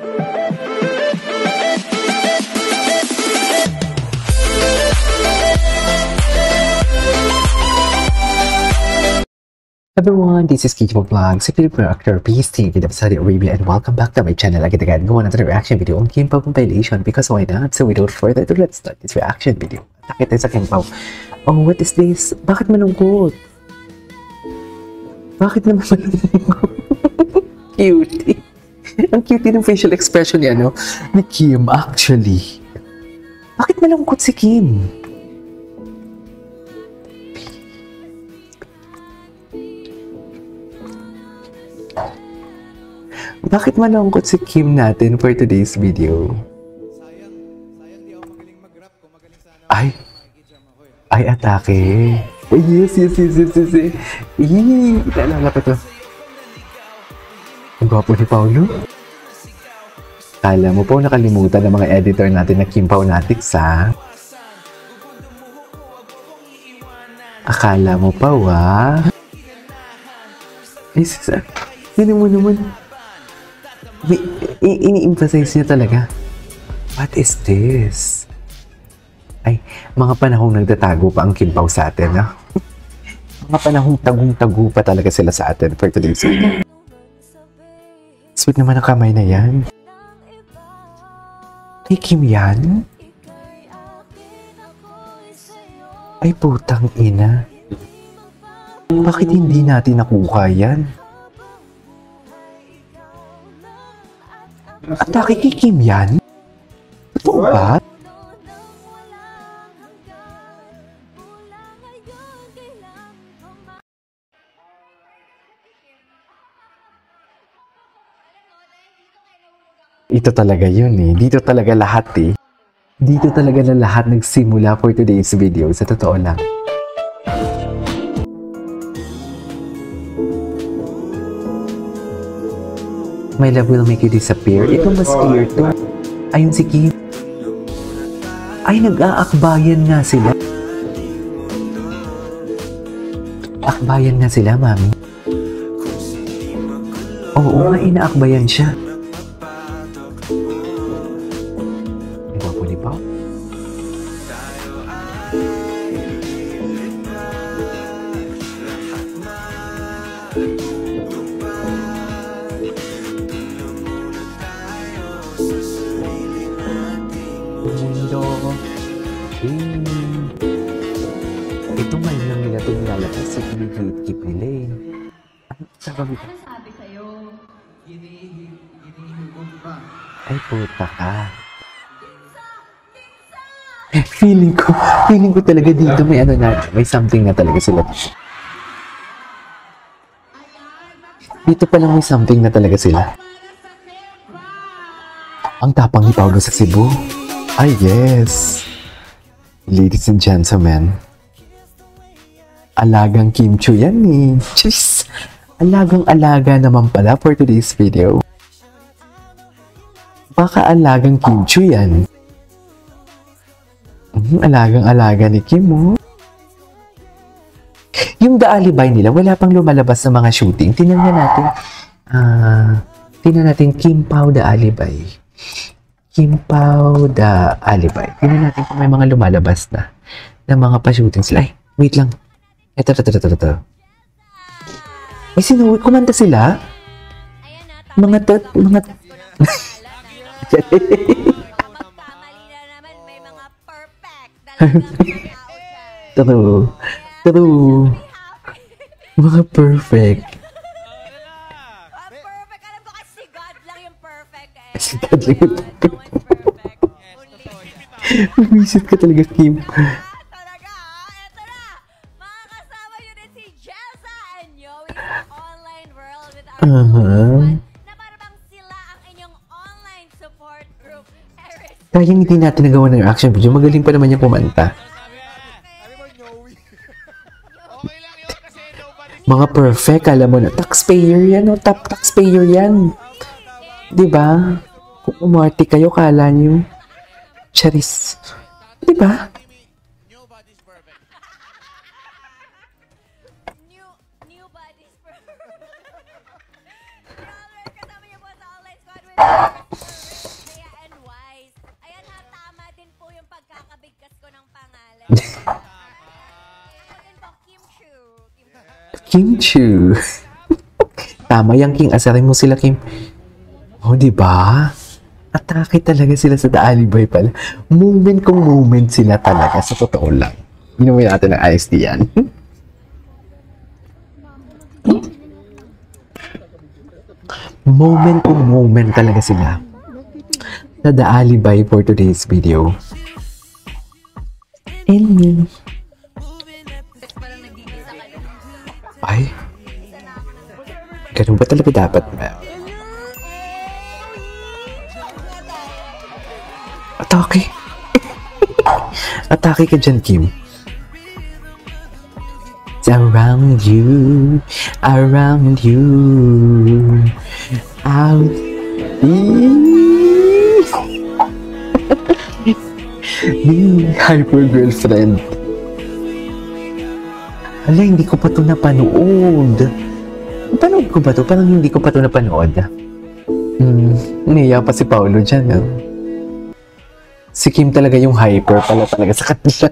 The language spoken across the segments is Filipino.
Everyone, this is Kiko Vlog, si Philip Actor, PST, with Saudi Arabia, and welcome back to my channel. Again, gawa natin reaction video on Kim Pao compilation because why not? So without further ado, let's start this reaction video. Takit tayo sa Kim Pao. Oh, what is this? Bakit malungkot? Bakit naman malungkot? Cutie. Ang cutie ng facial expression niya, no? Ni Kim, actually. Bakit malungkot si Kim? Bakit malungkot si Kim natin for today's video? Sayang di ako magaling mag-rap. Kung magaling sana Ay, atake. Oh, yes. Naalala ko to. Ang gwapo ni Paulo. Kala mo po nakalimutan ng mga editor natin na Kim Paunatics, ha? Akala mo pa, wa? Ay, sino mo naman? Ini-emphasize niya talaga. What is this? Ay, mga panahong nagtatago pa ang Kim Pao sa atin, ha? Mga panahong tagong-tago pa talaga sila sa atin for today's video. Sweet naman ang kamay na yan. Kay Kim yan? Ay, putang ina. Bakit hindi natin nakuha yan? Atake kay Kim yan? Totoo ba? Ito talaga yun eh. Dito talaga lahat eh. Dito talaga na lahat nagsimula for today's video. Sa totoo lang. My love will make you disappear. Ito mas clear to. Ayun si Kim. Ay, nag-aakbayan nga sila. Akbayan nga sila, mami. Oo nga, inaakbayan siya. Diba po ni Pao? Ito ngayon lang nila ito nilalabas sa pinag-hit nila eh. Ano sabi sa'yo? Ay puta ka. Feeling ko talaga dito may ano na, may something na talaga sila. Dito pa lang may something na talaga sila. Ang tapang ni Paulo sa Cebu. Ay, yes. Ladies and gentlemen. Alagang Kim Chiu yan eh. Jeez. Alagang-alaga naman pala for today's video. Baka alagang Kim Chiu yan. Alagang-alaga ni Kim mo. Yung The Alibi nila, wala pang lumalabas sa mga shooting. Tingnan natin Kim Pao The Alibi. Kim Pao The Alibi. Tingnan natin kung may mga lumalabas na mga pa-shooting sila. Ay, wait lang. Ito. Ay, kumanta sila? Mga True. Mga perfect. Alam ko kasi si God lang yung perfect eh. Si God lang yung perfect. Mag-visit ka talaga, Kim. Talaga, eto na. Makakasama nyo din si Jessa and Yowie sa online world with our na para bang sila ang inyong online support group. Kaya hindi natin nagawa ng reaction video. Magaling pa naman yung kumanta. Mga perfect, alam mo na. Taxpayer yan, o. Top taxpayer yan. Diba? Kung umarte kayo, kala nyo. Charis. Diba? New body's perfect. Kasama niyo po sa online squad with Kim Chu. Tama yung King. Asarin mo sila, Kim. Oh, di ba? Atake talaga sila sa The Alibay pala. Moment kung moment sila talaga. Sa totoo lang. Inumin natin ng ISD yan. Moment kung moment talaga sila. Sa The Alibay for today's video. And Parang nagigisa ka na. ay, ganun ba talaga dapat, ma'am? Atake. Atake ka dyan, Kim. It's around you, out. Hyper girlfriend. Hala, hindi ko pa ito napanood. Panood ko ba ito? Parang hindi ko pa ito napanood. Niya pa si Paolo dyan. Si Kim talaga yung hyper pala talaga sa kanila.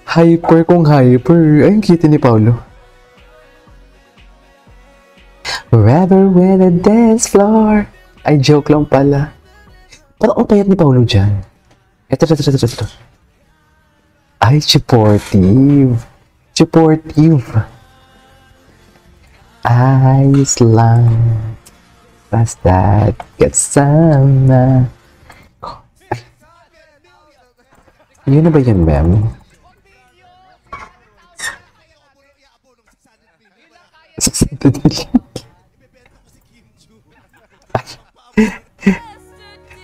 Hyper kung hyper. Ay, ang cute ni Paolo. Forever with a dance floor. Ay, joke lang pala. Parang ang payat ni Paolo dyan. Ito. Ay, supportive. Ayos lang. Basta kasama. Yun na ba yan, ma'am?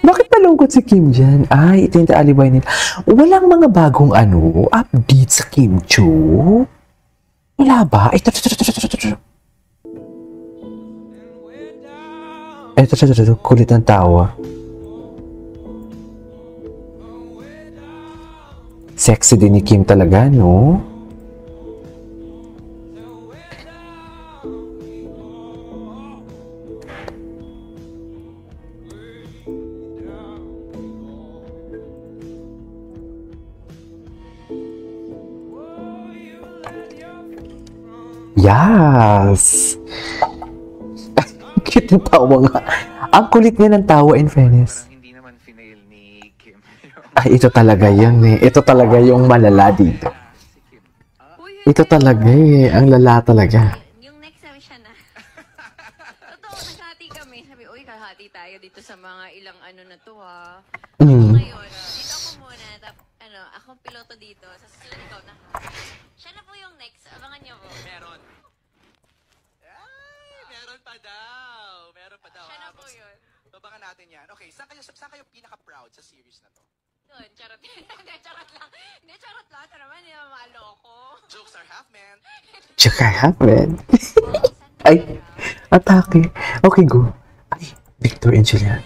Bakit malungkot si Kim dyan? Ay, ito yung The Alibay nila. Walang mga bagong update sa Kim Chu? Wala ba? Ito. Kulit ang tawa. Sexy din ni Kim talaga, no? Yes! Cute ng tawa nga. Ang kulit niya ng tawa, in fairness. Hindi naman finail ni Kim. Ay, ito talaga yun eh. Ito talaga yung malala dito. Ito talaga eh. Ang lala talaga. Yung next sabi siya na. Totoo, naghati kami. Sabi, uy, kahati tayo dito sa mga ilang na to ha. Ngayon, dito ako muna. Akong piloto dito. Sa susunod ikaw na ha. Siya na po yung next. Abangan niyo po. Meron. Ay, meron pa daw. Siya na po yun. Babangan natin yan. Okay, saan kayo pinaka-proud sa series na to? Doon, charot. Hindi, charot lang. Hindi, charot lang. Ito naman, hindi naman maloko. Jokes are half, man. Tsaka happen. Ay, atake. Okay, go. Ay, Victor and Julian.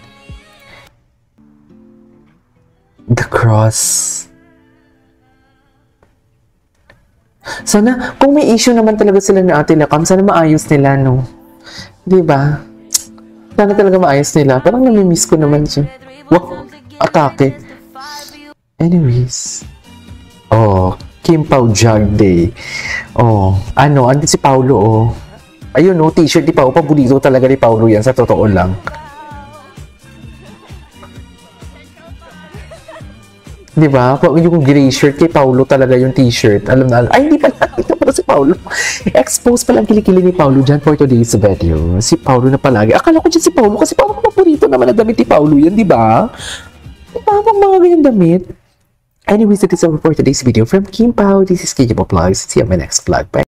The Cross. Sana, kung may issue naman talaga sila na Ate Lakam, sana maayos nila, no? Diba? Sana talaga maayos nila. Parang namimiss ko naman siya. Wow, atake. Anyways. Oh, Kim Pao Jug Day. Oh, andun si Paulo, oh. Ayun, oh, t-shirt ni Pao. Paborito talaga ni Paulo yan, sa totoo lang. Di ba? Yung gray shirt kay Paulo talaga yung t-shirt. Alam na. Ay, hindi pala. Ito pala si Paulo. Expose pala ang kilikili ni Paulo dyan for today's video. Si Paulo na palagi. Akala ko dyan si Paulo kasi parang paborito naman ang damit ni Paulo yan, di ba? Di ba? Mga ganyan damit. Anyways, it is over for today's video. From Kim Pao, this is KJ Vlogs. See you on my next vlog. Bye.